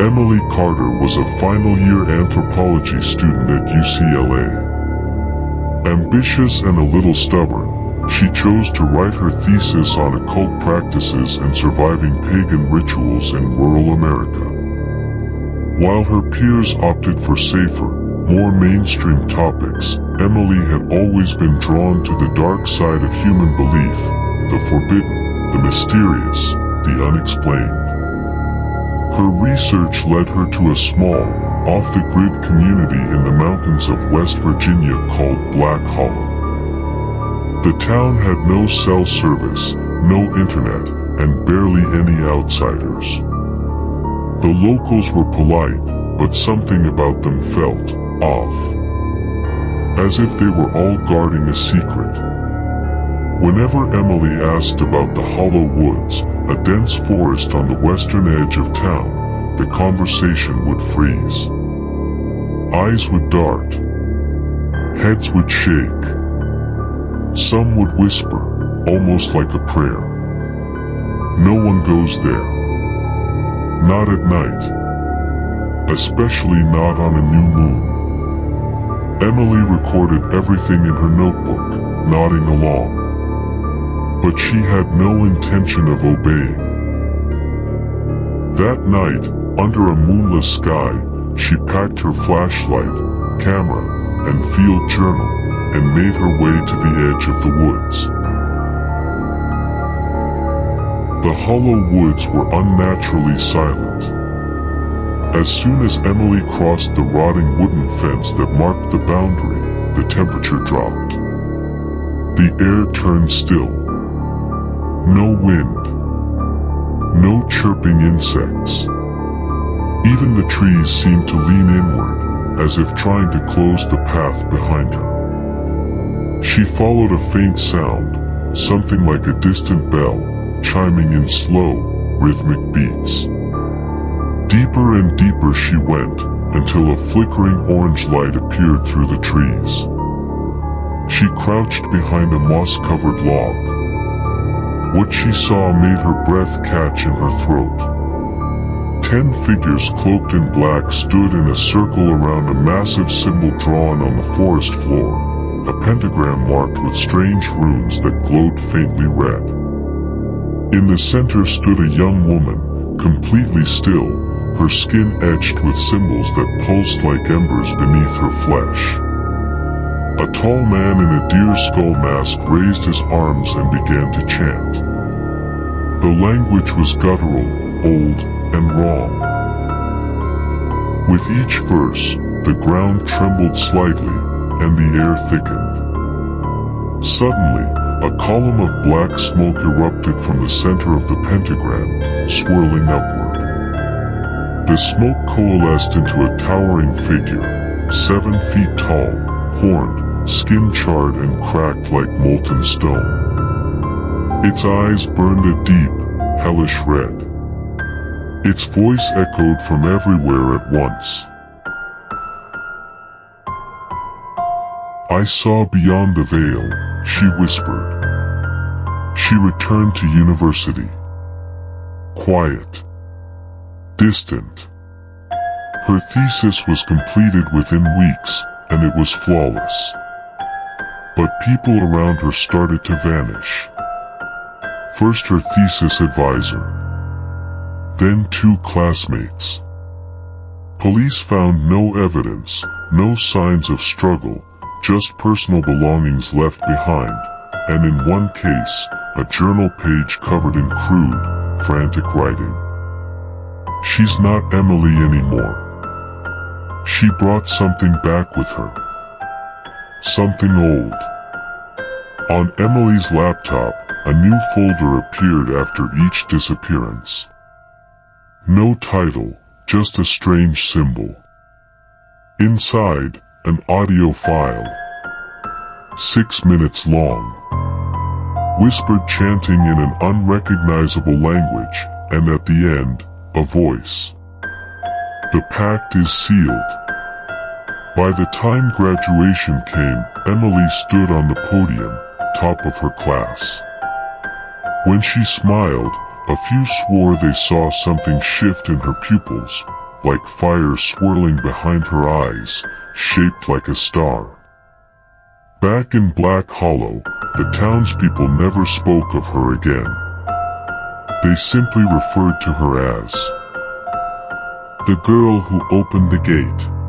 Emily Carter was a final-year anthropology student at UCLA. Ambitious and a little stubborn, she chose to write her thesis on occult practices and surviving pagan rituals in rural America. While her peers opted for safer, more mainstream topics, Emily had always been drawn to the dark side of human belief, the forbidden, the mysterious, the unexplained. Her research led her to a small, off-the-grid community in the mountains of West Virginia called Black Hollow. The town had no cell service, no internet, and barely any outsiders. The locals were polite, but something about them felt off. As if they were all guarding a secret. Whenever Emily asked about the Hollow Woods, a dense forest on the western edge of town, the conversation would freeze. Eyes would dart. Heads would shake. Some would whisper, almost like a prayer. No one goes there. Not at night. Especially not on a new moon. Emily recorded everything in her notebook, nodding along. But she had no intention of obeying. That night, under a moonless sky, she packed her flashlight, camera, and field journal, and made her way to the edge of the woods. The Hollow Woods were unnaturally silent. As soon as Emily crossed the rotting wooden fence that marked the boundary, the temperature dropped. The air turned still. No wind. No chirping insects. Even the trees seemed to lean inward, as if trying to close the path behind her. She followed a faint sound, something like a distant bell, chiming in slow, rhythmic beats. Deeper and deeper she went, until a flickering orange light appeared through the trees. She crouched behind a moss-covered log. What she saw made her breath catch in her throat. 10 figures cloaked in black stood in a circle around a massive symbol drawn on the forest floor, a pentagram marked with strange runes that glowed faintly red. In the center stood a young woman, completely still, her skin etched with symbols that pulsed like embers beneath her flesh. A tall man in a deer skull mask raised his arms and began to chant. The language was guttural, old, and wrong. With each verse, the ground trembled slightly, and the air thickened. Suddenly, a column of black smoke erupted from the center of the pentagram, swirling upward. The smoke coalesced into a towering figure, 7 feet tall, horned, skin-charred and cracked like molten stone. Its eyes burned a deep, hellish red. Its voice echoed from everywhere at once. "I saw beyond the veil," she whispered. She returned to university. Quiet. Distant. Her thesis was completed within weeks, and it was flawless. But people around her started to vanish. First her thesis advisor. Then 2 classmates. Police found no evidence, no signs of struggle, just personal belongings left behind, and in one case, a journal page covered in crude, frantic writing. She's not Emily anymore. She brought something back with her. Something old. On Emily's laptop, a new folder appeared after each disappearance. No title, just a strange symbol. Inside, an audio file. 6 minutes long. Whispered chanting in an unrecognizable language, and at the end, a voice. The pact is sealed. By the time graduation came, Emily stood on the podium, top of her class. When she smiled, a few swore they saw something shift in her pupils, like fire swirling behind her eyes, shaped like a star. Back in Black Hollow, the townspeople never spoke of her again. They simply referred to her as the girl who opened the gate.